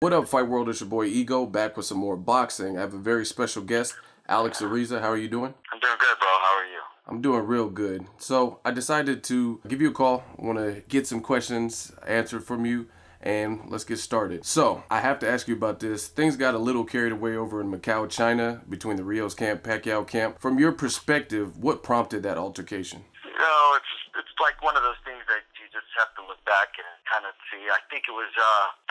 What up, Fight World? It's your boy Ego, back with some more boxing. I have a very special guest, Alex Ariza. How are you doing? I'm doing good, bro. How are you? I'm doing real good. So I decided to give you a call. I want to get some questions answered from you, and let's get started. So I have to ask you about this. Things got a little carried away over in Macau, China, between the Rios camp, Pacquiao camp. From your perspective, what prompted that altercation? It's like one of those things that you just have to look back and kind of see. I think it was.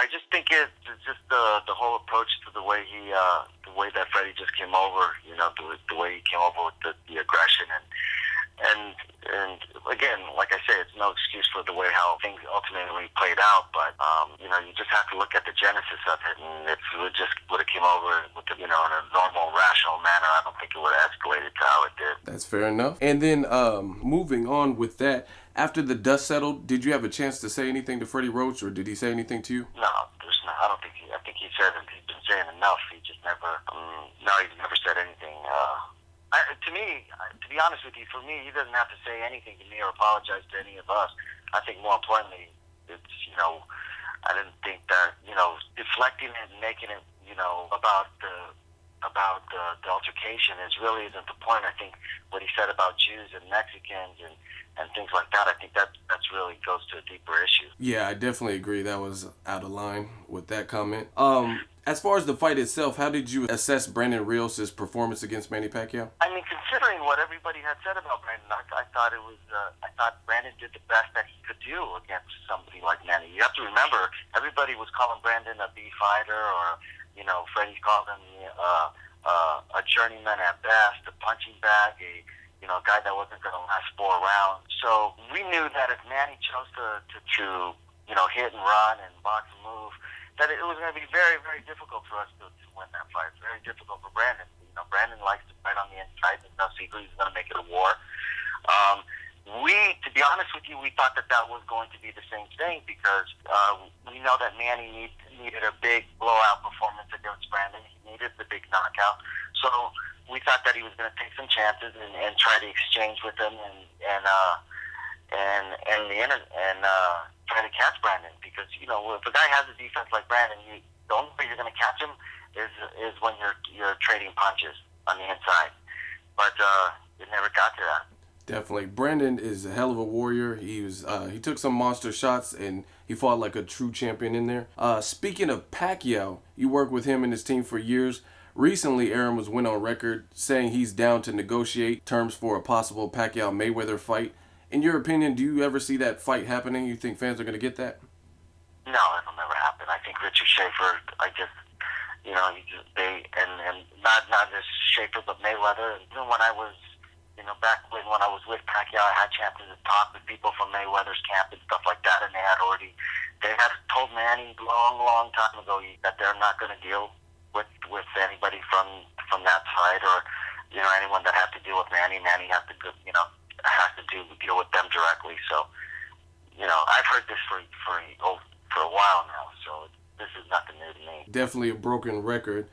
I just think it's just the whole approach to the way the way that Freddie just came over. You know, the way he came over with the aggression and again, like I say, it's no excuse for the way how things ultimately played out. But you know, you just have to look at the genesis of it, and if it just would have came over with in a normal, rational manner, I don't think it would have escalated to how it did. That's fair enough. And then moving on with that, after the dust settled, did you have a chance to say anything to Freddie Roach, or did he say anything to you? No, there's not. I don't think I think he said it. He's been saying enough. He just never. No, he's never said anything. To be honest with you, for me, he doesn't have to say anything to me or apologize to any of us. I think more importantly, it's I didn't think that deflecting it and making it about the altercation really isn't the point. I think what he said about Jews and Mexicans and things like that, I think that's really goes to a deeper issue. Yeah, I definitely agree. That was out of line with that comment. As far as the fight itself, how did you assess Brandon Rios' performance against Manny Pacquiao? I mean, considering what everybody had said about Brandon, I thought it was. I thought Brandon did the best that he could do against somebody like Manny. You have to remember, everybody was calling Brandon a B fighter, or Freddie called him a journeyman at best, a punching bag, a guy that wasn't going to last 4 rounds. So we knew that if Manny chose to hit and run and box and move, that it was going to be very, very difficult for us to win that fight. Very difficult for Brandon. Brandon likes to fight on the inside. There's no secret he's going to make it a war. To be honest with you, we thought that was going to be the same thing because we know that Manny needed a big blowout performance against Brandon. He needed the big knockout. So we thought that he was going to take some chances and try to exchange with him and try to catch Brandon, because if a guy has a defense like Brandon, the only way you're going to catch him is when you're trading punches on the inside. But it never got to that. Definitely. Brandon is a hell of a warrior. He took some monster shots, and he fought like a true champion in there. Speaking of Pacquiao, you worked with him and his team for years. Recently, Aaron went on record saying he's down to negotiate terms for a possible Pacquiao-Mayweather fight. In your opinion, do you ever see that fight happening? You think fans are going to get that? No, it'll never happen. I think Richard Schaefer, not just Schaefer, but Mayweather. Even when I was, back when I was with Pacquiao, I had chances to talk with people from Mayweather's camp and stuff like that, and they had told Manny long time ago that they're not going to deal with anybody from that side, or anyone that has to deal with Manny. Manny has to deal with them directly. So I've heard this for a while now. So this is nothing new to me. Definitely a broken record.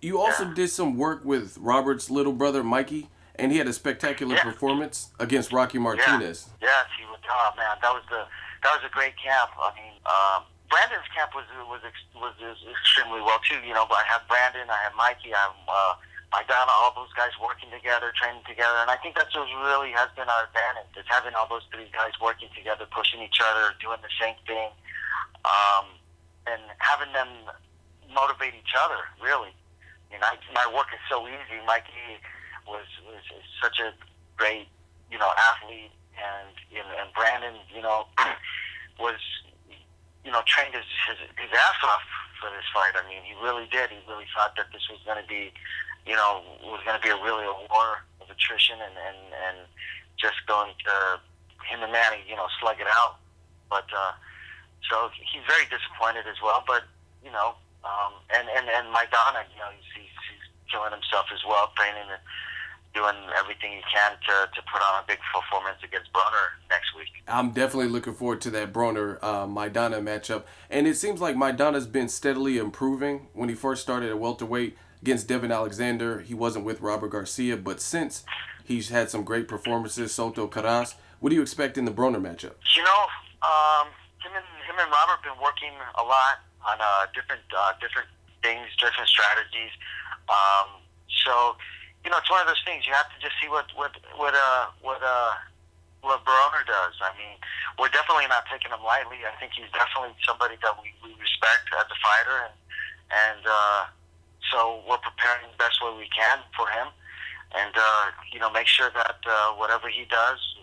You also did some work with Robert's little brother Mikey, and he had a spectacular performance against Rocky Martinez. Yes, he was. Oh man, that was a great camp. I mean, Brandon's camp was extremely well too. But I have Brandon, I have Mikey, I have Maidana, all those guys working together, training together, and I think that's what really has been our advantage, is having all those 3 guys working together, pushing each other, doing the same thing, and having them motivate each other. Really, my work is so easy. Mikey was such a great athlete, and Brandon was trained his ass off for this fight. I mean, he really did. He really thought that this was going to be a war of attrition and just going to him and Manny, slug it out. But so he's very disappointed as well. But and Maidana, he's killing himself as well, training and doing everything he can to put on a big performance against Broner next week. I'm definitely looking forward to that Broner Maidana matchup. And it seems like Maidana's been steadily improving. When he first started at welterweight against Devin Alexander, he wasn't with Robert Garcia, but since he's had some great performances, Soto Caras. What do you expect in the Broner matchup? Him and Robert been working a lot different things, different strategies. So it's one of those things. You have to just see what Broner does. I mean, we're definitely not taking him lightly. I think he's definitely somebody that we respect as a fighter, and so we're preparing the best way we can for him, and make sure that whatever he does,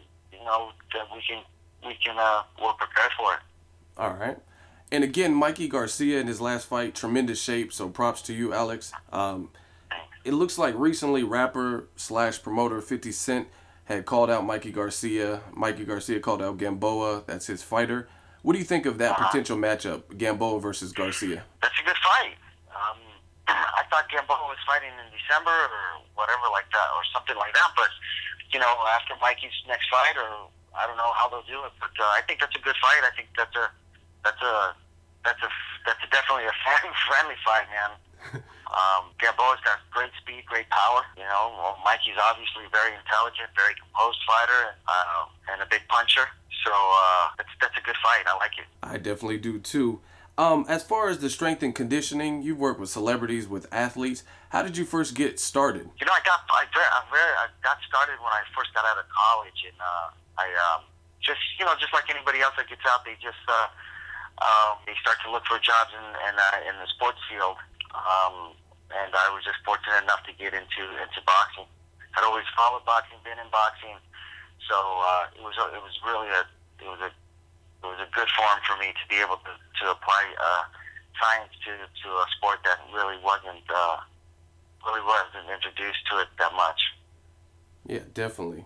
that we're prepared for it. All right. And again, Mikey Garcia in his last fight, tremendous shape. So props to you, Alex. It looks like recently rapper / promoter 50 Cent had called out Mikey Garcia. Mikey Garcia called out Gamboa. That's his fighter. What do you think of that potential matchup, Gamboa versus Garcia? That's a good fight. I thought Gamboa was fighting in December or whatever like that, or something like that. But after Mikey's next fight, or I don't know how they'll do it. But I think that's a good fight. I think that's definitely a friendly fight, man. Gamboa's got great speed, great power. Mikey's obviously a very intelligent, very composed fighter, and a big puncher. So that's a good fight. I like it. I definitely do too. As far as the strength and conditioning, you've worked with celebrities, with athletes. How did you first get started? I got started when I first got out of college, and I just like anybody else that gets out, they start to look for jobs in the sports field. And I was just fortunate enough to get into boxing. I'd always followed boxing, been in boxing, so it was a good forum for me to be able to apply science to a sport that really wasn't introduced to it that much. Yeah, definitely.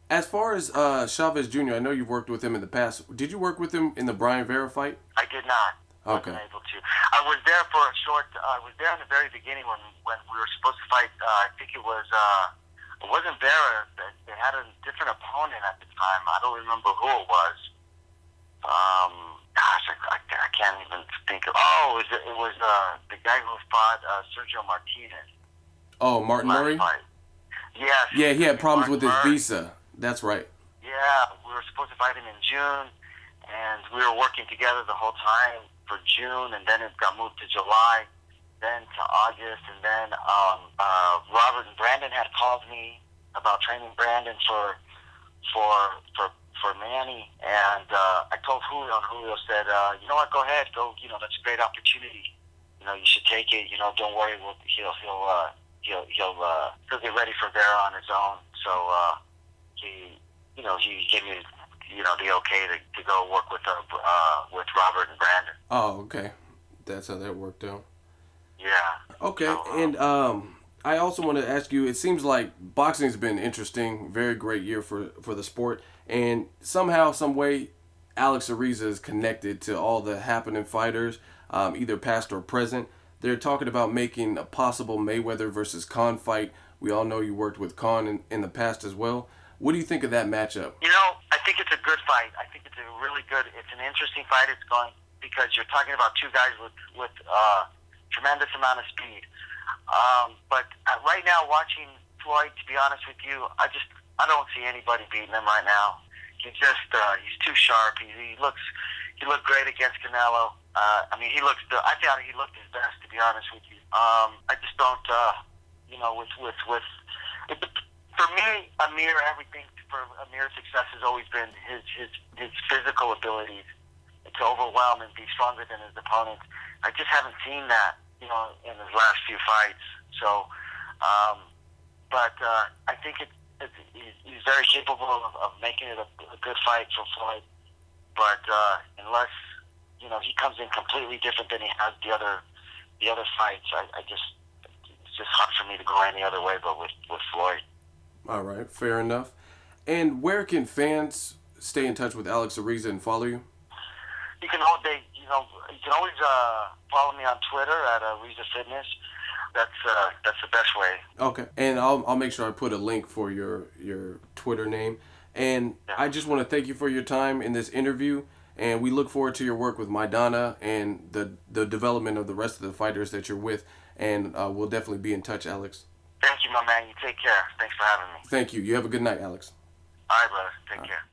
As far as Chavez Jr., I know you've worked with him in the past. Did you work with him in the Brian Vera fight? I did not. Okay. Wasn't able to. I was there for a short. I was there in the very beginning when we were supposed to fight. I think it wasn't Vera. They had a different opponent at the time. I don't remember who it was. I can't even think of. Oh, it was the guy who fought Sergio Martinez. Oh, Martin Murray? Fight. Yes. Yeah, he had problems with his visa. That's right. Yeah, we were supposed to fight him in June, and we were working together the whole time for June, and then it got moved to July, then to August, and then Robert and Brandon had called me about training Brandon for Manny, and I told Julio, and Julio said, you know what, go ahead, go. That's a great opportunity. You should take it. Don't worry. He'll get ready for Vera on his own. So he gave me the okay to go work with Robert and Brandon. Oh, okay. That's how that worked out. Yeah. Okay, So, and I also want to ask you, it seems like boxing's been interesting, very great year for the sport, and somehow, some way, Alex Ariza is connected to all the happening fighters, either past or present. They're talking about making a possible Mayweather versus Khan fight. We all know you worked with Khan in the past as well. What do you think of that matchup? I think it's a good fight. I think it's an interesting fight. It's going because you're talking about two guys with tremendous amount of speed. But right now, watching Floyd, to be honest with you, I don't see anybody beating him right now. He's too sharp. He looked great against Canelo. I thought he looked his best, to be honest with you. I just don't, for me, everything for Amir's success has always been his physical abilities to overwhelm and be stronger than his opponents. I just haven't seen that, in his last few fights. So, but I think he's very capable of making it a good fight for Floyd. But unless he comes in completely different than he has the other fights, it's just hard for me to go any other way but with Floyd. All right, fair enough. And where can fans stay in touch with Alex Ariza and follow you? You can always follow me on Twitter at Ariza Fitness. That's the best way. Okay, and I'll make sure I put a link for your Twitter name. And yeah. I just want to thank you for your time in this interview, and we look forward to your work with Maidana and the development of the rest of the fighters that you're with. And we'll definitely be in touch, Alex. Thank you, my man. You take care. Thanks for having me. Thank you. You have a good night, Alex. All right, brother. Take care.